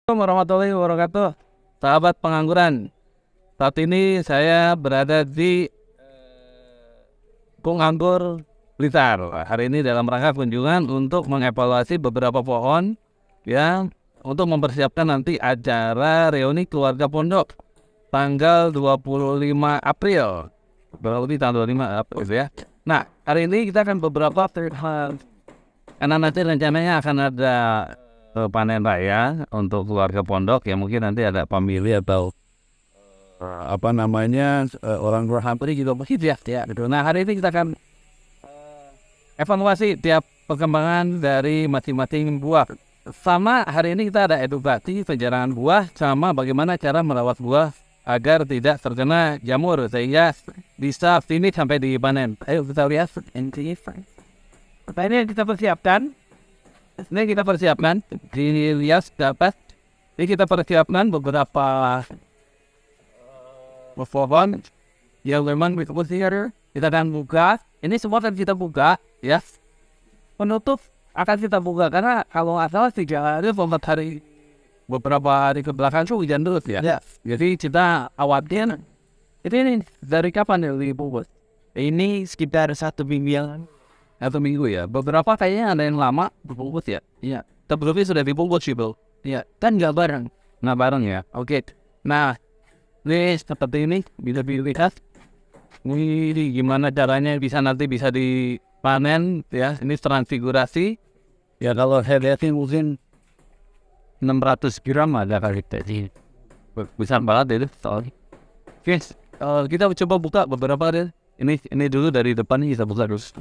Assalamualaikum warahmatullahi wabarakatuh, sahabat pengangguran. Saat ini saya berada di Penganggur Blitar. Hari ini dalam rangka kunjungan untuk mengevaluasi beberapa pohon ya, untuk mempersiapkan nanti acara reuni keluarga pondok tanggal 25 April. Berarti tanggal 25 April ya. Nah, hari ini kita akan beberapa karena nanti rencananya akan ada panen raya untuk keluarga pondok ya, mungkin nanti ada pemilih atau orang tua hampir juga masih ya gitu. Nah, hari ini kita akan evaluasi tiap perkembangan dari masing-masing buah. Sama hari ini kita ada edukasi penjarangan buah sama bagaimana cara merawat buah agar tidak terkena jamur sehingga bisa finish sampai dipanen. Ayo kita lihat ini kita persiapkan. Ini kita persiapkan dilihat dapat. Ini kita persiapkan beberapa pohon yang memang kita akan buka. Ini semua akan kita buka ya. Penutup akan kita buka karena kalau asal tidak ada beberapa hari ke belakang itu hujan terus ya. Jadi kita khawatir. Ini dari kapan ya dibungkus? Ini sekitar 1 minggu ya. Beberapa kayaknya ada yang lama dibungkus ya. Iya. Sebelumnya sudah dibungkus sih, Bro. Iya. Kan nggak bareng. Nggak bareng ya. Oke. Nah, ini seperti ini bisa dilihat. Ini gimana caranya nanti bisa dipanen ya. Ini transfigurasi. Ya kalau saya lihat mungkin 600 gram ada kali tadi. Besar banget itu soalnya. Oke. Kita coba buka beberapa deh. Ini dulu dari depan nih kita buka terus.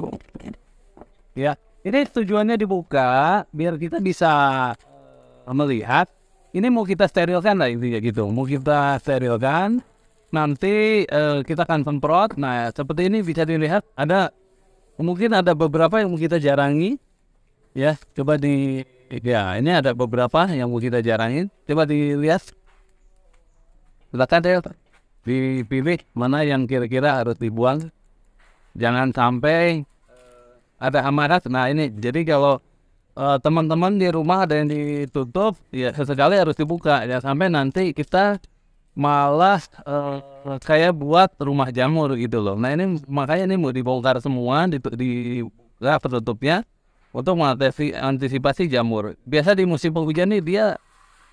Ya, ini tujuannya dibuka biar kita bisa melihat. Ini mau kita sterilkan lah intinya gitu. Mau kita sterilkan. Nanti kita akan semprot. Nah, seperti ini bisa dilihat mungkin ada beberapa yang mau kita jarangi. Ya, coba ini ada beberapa yang mau kita jarangin. Coba dilihat. Silakan deh. Dipilih mana yang kira-kira harus dibuang. Jangan sampai ada amanat. Nah ini jadi kalau teman-teman di rumah ada yang ditutup ya sesekali harus dibuka ya, sampai nanti kita malah kayak buat rumah jamur gitu loh. Nah ini makanya ini mau dibongkar semua, dibuka penutupnya untuk mengantisipasi jamur. Biasa di musim penghujan nih dia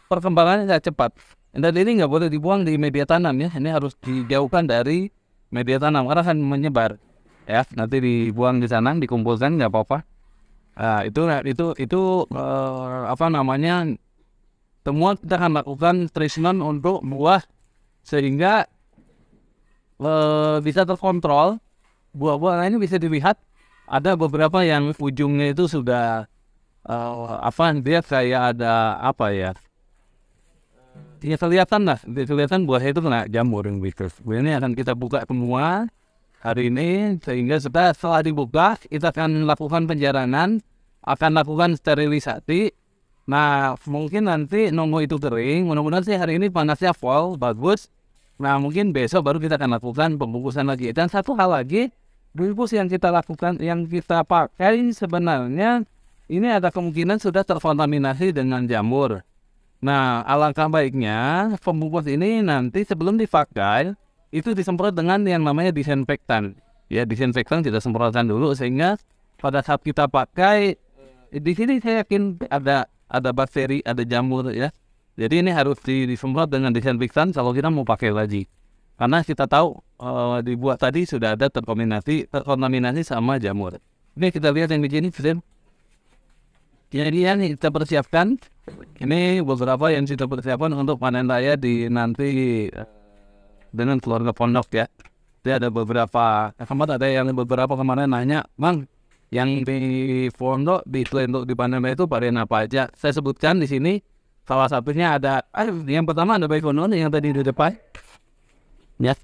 perkembangannya sangat cepat. Dan ini nggak boleh dibuang di media tanam ya. Ini harus dijauhkan dari media tanam karena akan menyebar. Ya, nanti dibuang di sana, dikumpulkan nggak apa-apa. Nah, itu semua kita akan lakukan treatment untuk buah sehingga bisa terkontrol. Buah-buah ini bisa dilihat ada beberapa yang ujungnya itu sudah dia kayak ada apa ya? Ya kelihatan buahnya itu kena jamur yang gitu. Ini akan kita buka semua hari ini sehingga setelah dibuka kita akan lakukan penjaranan, akan lakukan sterilisasi. Nah mungkin nanti nunggu itu kering, mudah-mudahan sih hari ini panasnya full bagus. Nah mungkin besok baru kita akan lakukan pembungkusan lagi. Dan satu hal lagi, bungkus yang kita lakukan, yang kita pakai sebenarnya ini ada kemungkinan sudah terkontaminasi dengan jamur. Nah alangkah baiknya pembungkus ini nanti sebelum dipakai itu disemprot dengan yang namanya disinfektan. Ya, disinfektan kita semprotkan dulu sehingga pada saat kita pakai di sini saya yakin ada bakteri, ada jamur ya. Jadi ini harus disemprot dengan disinfektan kalau kita mau pakai lagi. Karena kita tahu dibuat tadi sudah ada terkontaminasi sama jamur. Ini kita lihat yang di sini, jadi yang kita persiapkan ini beberapa yang kita persiapkan untuk panen raya di nanti dengan keluarga pondok ya. Jadi ada beberapa kemarin nanya, Bang, yang di pondok untuk dipanen itu varian apa aja? Saya sebutkan di sini salah satunya ada yang pertama ada Baikonur yang tadi di depan. Ya.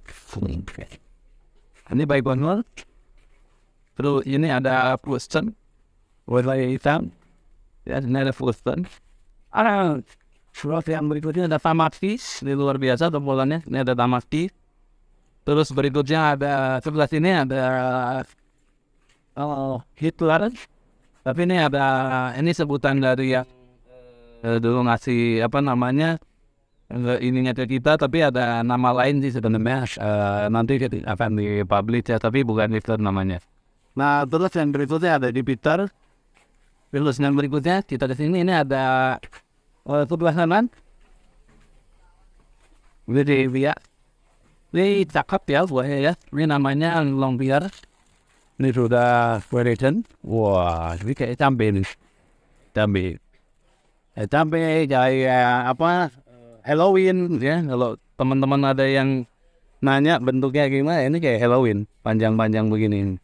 Ini Baikonur. Terus ini ada Fusten warna hitam. Ya, ini ada Fusten. Terus yang berikutnya ada Tamatis, ini luar biasa tombolannya. Ini ada Tamatis. Terus berikutnya ada sebelah sini ada Hitler. Tapi ini sebutan dari yang dulu ngasih apa namanya ininya ke kita, tapi ada nama lain sih sebenarnya. Nanti akan dipublish ya, tapi bukan itu namanya. Nah terus yang berikutnya ada Jupiter. Terus yang berikutnya kita di sini ini ada sebelah kanan. Jadi ya, ini cakep ya buahnya ya. Ini namanya longbiar. Ini sudah variation. Wah, ini kayak cabai nih. Cabai. Cabai kayak apa? Halloween ya. Kalau teman-teman ada yang nanya bentuknya gimana, ini kayak Halloween, panjang-panjang begini.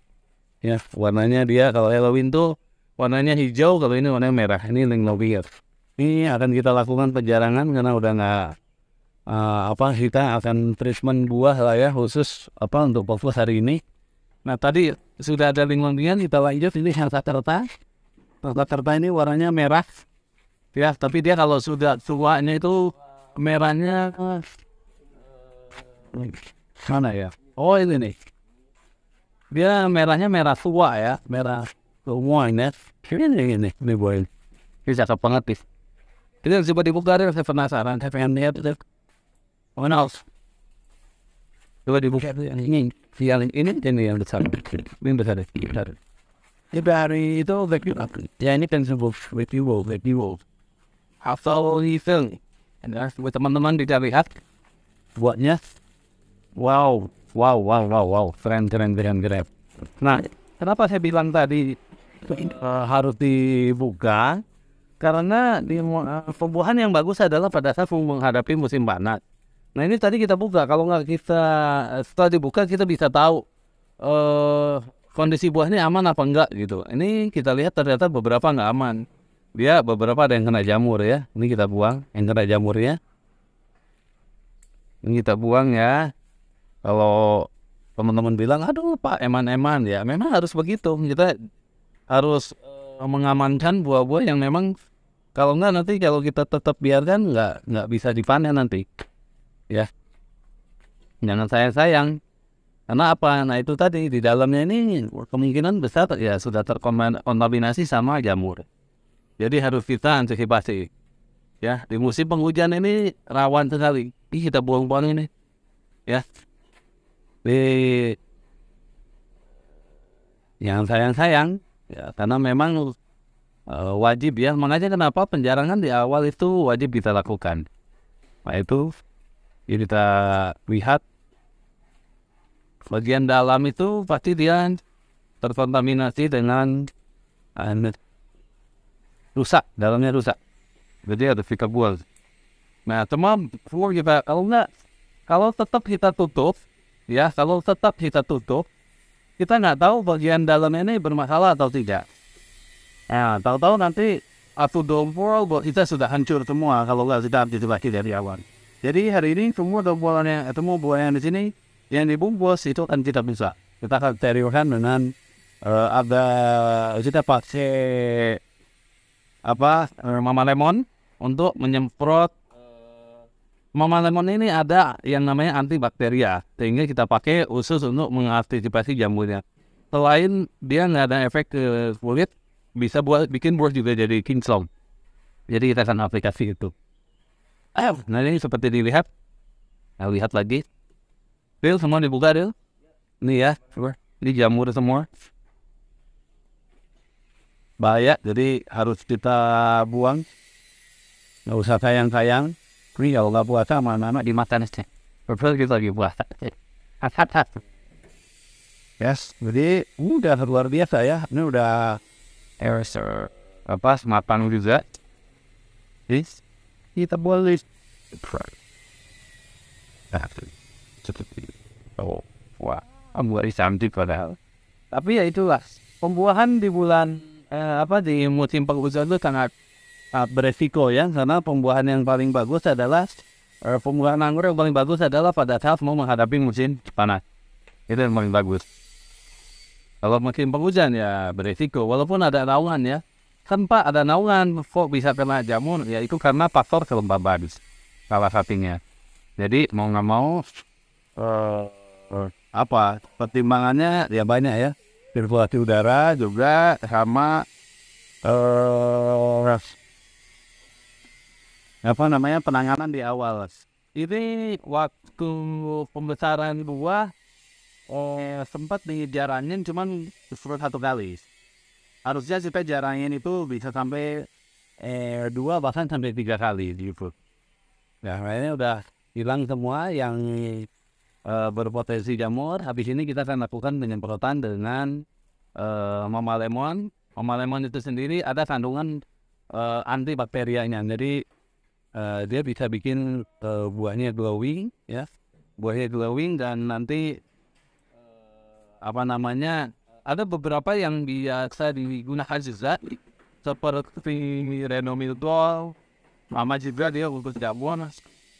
Ya, warnanya dia kalau Halloween tuh warnanya hijau, kalau ini warnanya merah. Ini longbiar. Ini akan kita lakukan penjarangan karena udah nggak kita akan treatment buah lah ya, khusus untuk fokus hari ini. Nah tadi sudah ada lingkungan, kita lanjut. Ini yang rata-rata ini warnanya merah ya, tapi dia kalau sudah tuanya itu merahnya mana ya? Oh ini nih, dia merahnya merah tua ya, merah tua ini. Ini boy, ini cakep banget nih. Ini coba dibuka deh, saya penasaran, saya pengen lihat itu. Oh no, coba dibuka yang ini yang besar, ini besar deh. Ini dari itu ya, ini kan sebut review. How you feel? Buat teman-teman bisa lihat buatnya. Wow, keren. Nah, kenapa saya bilang tadi harus dibuka? Karena pembuahan yang bagus adalah pada saat menghadapi musim panas. Nah ini tadi kita buka, kalau nggak kita setelah dibuka kita bisa tahu kondisi buahnya aman apa enggak gitu. Ini kita lihat ternyata beberapa nggak aman. Dia beberapa ada yang kena jamur ya. Ini kita buang yang kena jamurnya. Ini kita buang ya. Kalau teman-teman bilang, aduh Pak eman-eman ya, memang harus begitu. Kita harus mengamankan buah-buah yang memang kalau enggak nanti kalau kita tetap biarkan nggak bisa dipanen nanti. Ya, jangan sayang-sayang. Karena apa? Nah itu tadi di dalamnya ini kemungkinan besar ya sudah terkontaminasi sama jamur. Jadi harus kita antisipasi. Ya, di musim penghujan ini rawan sekali. Kita buang-buang ini. Ya. Yang sayang-sayang ya, karena memang wajib ya. Makanya kenapa penjarangan di awal itu wajib kita lakukan. Nah itu kita lihat bagian dalam itu pasti dia terkontaminasi dengan rusak, dalamnya rusak. Jadi harus kita buang. Nah, teman, kita kalau tetap kita tutup, ya, kita nggak tahu bagian dalamnya ini bermasalah atau tidak. Nah, tahu-tahu nanti atau dompol kita sudah hancur semua kalau nggak kita antisipasi dari awal. Jadi hari ini semua buah yang di sini yang dibungkus itu kan kita bisa. Kita akan teriorkan dengan kita pakai Mama Lemon untuk menyemprot. Mama Lemon ini ada yang namanya antibakteria, sehingga kita pakai khusus untuk mengantisipasi jamurnya. Selain dia nggak ada efek ke kulit, bisa bikin buah juga jadi kinclong. Jadi kita akan aplikasi itu. Nah ini seperti dilihat. Nah, lihat lagi. Feel semua dibuka deh. Ini ya, ini jamur semua. Bahaya, jadi harus kita buang. Nggak usah sayang-sayang. Ini kalau nggak puasa mana-mana dimakan aja. Betul kita lagi puasa. Yes, jadi udah luar biasa ya. Ini udah matang juga. Yes, kita boleh. Wah, buat cantik padahal. Tapi ya itulah pembuahan di bulan di musim penghujan itu sangat beresiko ya, karena pembuahan yang paling bagus adalah pembuahan anggur yang paling bagus adalah pada saat mau menghadapi musim panas. Itu yang paling bagus. Kalau musim penghujan ya beresiko, walaupun ada naungan ya. Kan Pak ada naungan, kok bisa kena jamur? Ya itu karena faktor kelembaban salah satunya. Jadi mau nggak mau pertimbangannya ya banyak ya. Sirkulasi udara juga sama penanganan di awal. Ini waktu pembesaran buah sempat dijaranin cuman Cuma 1 kali. Harusnya kita jarangin itu bisa sampai 2 bahkan sampai 3 kali gitu. Nah, ini udah hilang semua yang berpotensi jamur. Habis ini kita akan lakukan penyemprotan dengan Mama Lemon. Mama Lemon itu sendiri ada kandungan antibakterianya. Jadi dia bisa bikin buahnya glowing, ya. Buahnya glowing dan nanti ada beberapa yang biasa digunakan juga seperti Renomildol, sama juga dia untuk jamur.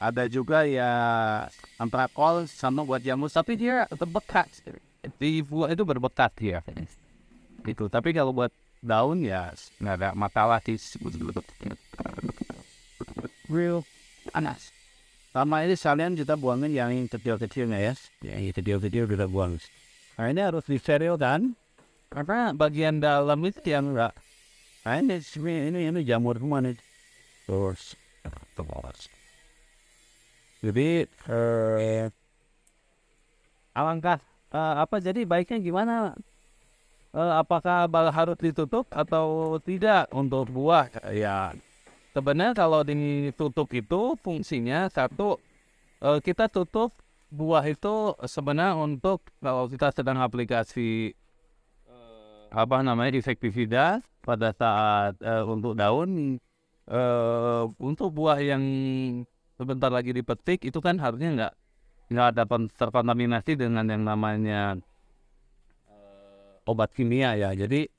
Ada juga ya antrakol sama buat jamur, tapi dia berbekat di buah itu berbekat ya. Itu. Tapi kalau buat daun ya nggak ada masalah sih. real panas. Sama ini sekalian kita buangin yang kecil-kecilnya ya. Yang kecil-kecil kita buang. Nah ini harus disterilkan Karena bagian dalam itu yang enggak. Nah ini jamur semua nih. Terus jadi Alangkah jadi baiknya gimana? Apakah harus ditutup atau tidak untuk buah? Ya, sebenarnya kalau ditutup itu fungsinya satu, kita tutup buah itu sebenarnya untuk kalau kita sedang aplikasi insektisida pada saat untuk daun, untuk buah yang sebentar lagi dipetik itu kan harusnya nggak ada terkontaminasi dengan yang namanya obat kimia ya. Jadi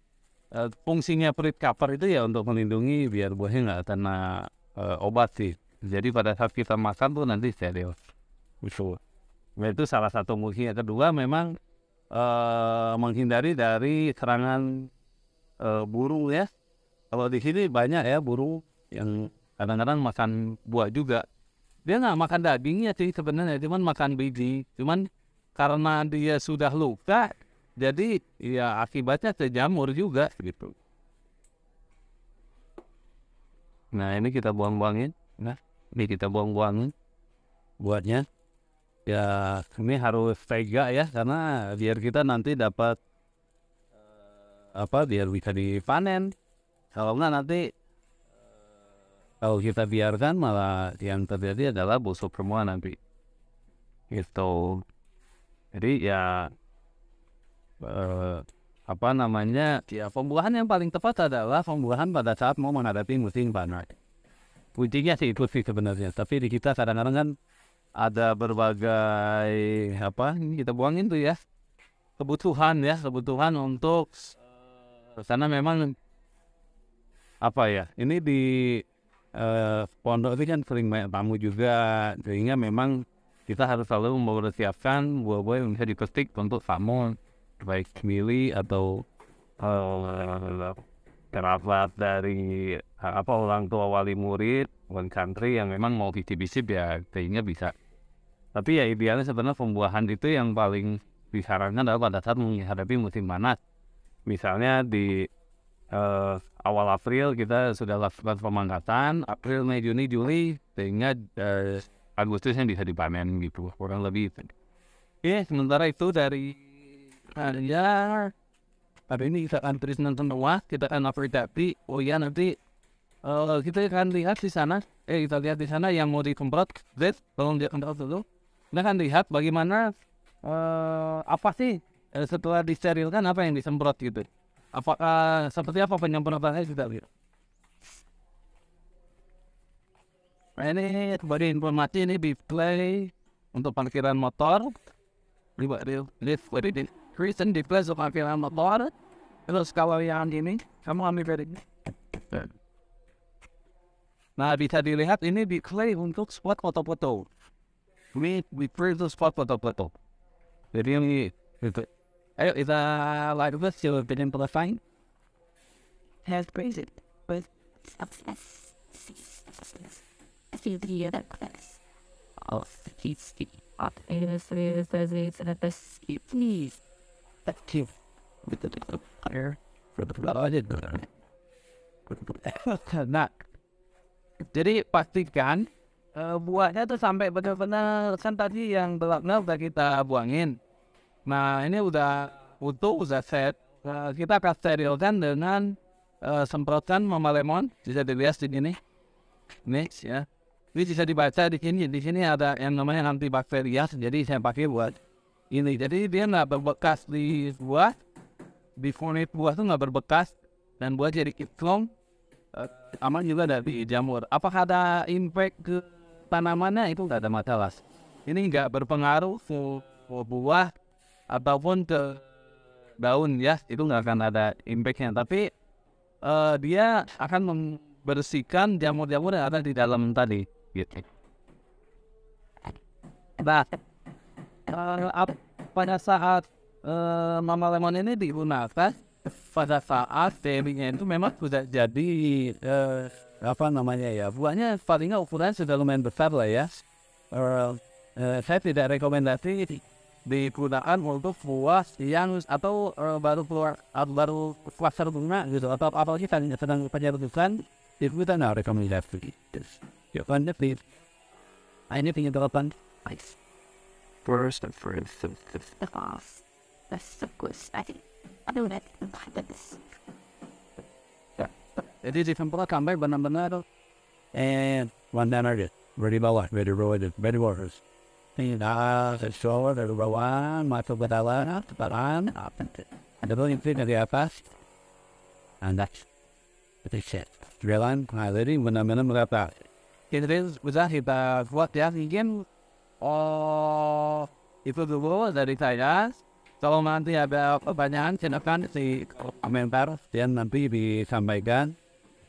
fungsinya fruit cover itu ya untuk melindungi biar buahnya nggak kena obat sih. Jadi pada saat kita makan tuh nanti steril. Nah, itu salah satu fungsinya. Kedua memang menghindari dari serangan burung ya. Kalau di sini banyak ya burung yang kadang-kadang makan buah juga. Dia nggak makan dagingnya sih sebenarnya, cuman makan biji. Cuman karena dia sudah luka, jadi ya akibatnya jamur juga gitu. Nah ini kita buang-buangin. Nah ini kita buang-buangin buatnya. Ya ini harus tega ya karena biar kita nanti dapat biar bisa dipanen. Kalau nggak nanti kalau kita biarkan malah yang terjadi adalah busuk semua nanti. Gitu. Jadi ya ya pembuahan yang paling tepat adalah pembuahan pada saat mau menghadapi musim panas. Kuncinya sih itu sih sebenarnya. Tapi di kita kadang-kadang kan ada berbagai ini kita buangin tuh ya kebutuhan untuk karena memang ini di pondok itu kan sering banyak tamu juga, sehingga memang kita harus selalu mempersiapkan buah-buah yang bisa dipetik untuk tamu, baik mili atau kerabat dari orang tua wali murid, one country yang memang mau bisip-bisip ya sehingga bisa. Tapi ya idealnya sebenarnya pembuahan itu yang paling disarankan adalah pada saat menghadapi musim panas. Misalnya di awal April kita sudah lakukan pemangkasan, April, Mei, Juni, Juli, sehingga Agustusnya bisa dipanen gitu, kurang lebih. Oke, sementara itu dari hari ini kita akan terus nonton semua, kita akan apresiasi. Oh ya nanti kita akan lihat di sana, kita lihat di sana yang mau disemprot, tolong dia semprot dulu. Kita akan lihat bagaimana apa sih setelah disterilkan apa yang disemprot gitu. Apakah seperti apa penyemprotannya kita lihat. Nah, ini sebagai informasi ini display untuk parkiran motor. Recent display untuk parkiran motor. Terus kalau yang ini kamu ambil dari ini. Nah bisa dilihat ini display untuk spot foto-foto. Ini display untuk spot foto-foto. Jadi ini itu. Ayo kita live us your opinion profile. Has crazy, but please. Active with the fire for the blood. Not Jadi pastikan buahnya tuh sampai benar-benar kan tadi yang gelapnya udah kita buangin. Nah ini udah utuh, udah set. Kita akan sterilkan dengan semprotan Mama Lemon. Bisa dilihat di sini. Nih ya. Ini bisa dibaca di sini. Di sini ada yang namanya antibakterial. Jadi saya pakai buat ini. Jadi dia nggak berbekas di buah. Di furnish buah tuh nggak berbekas dan buah jadi kinclong. Aman juga dari jamur. Apakah ada impact ke tanamannya? Itu nggak ada masalah. Ini nggak berpengaruh ke buah ataupun ke daun ya. Itu nggak akan ada impactnya. Tapi dia akan membersihkan jamur-jamur yang ada di dalam tadi. Gitu. Nah, pada saat Mama Lemon ini digunakan, pada saat terinya itu memang sudah jadi apa namanya ya, buahnya palingnya ukurannya sudah lumayan besar lah ya. Saya tidak rekomendasi digunakan untuk buah yang atau baru keluar baru pasar bunga gitu atau apalagi sedang penyerbukan itu kita nggak rekomendasi. Ya kan please. Ini tinggal delapan. First and the off. That's so good. I know that. Jadi disemprot sampai benar-benar one aja, very bawah, very bawah. Tinggal sesuatu dari bawah masuk ke dalam, tebaran, ada tuh info dari atas, and that's it. Jalan mengalir benar-benar merata. Jadi bisa kita buat ya mungkin itu dulu dari saya. Kalau nanti ada pertanyaan silakan di Komentar dan nanti disampaikan.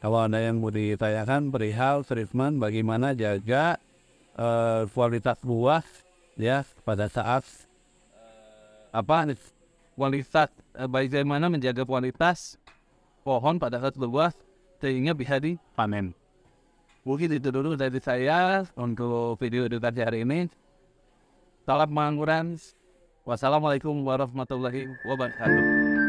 Kalau ada yang mau ditanyakan perihal treatment bagaimana jaga kualitas buah ya pada saat kualitas bagaimana menjaga kualitas pohon pada saat berbuah sehingga bisa dipanen. Mungkin itu dulu dari saya untuk video edukasi hari ini. Salam pengangguran. Wassalamualaikum warahmatullahi wabarakatuh.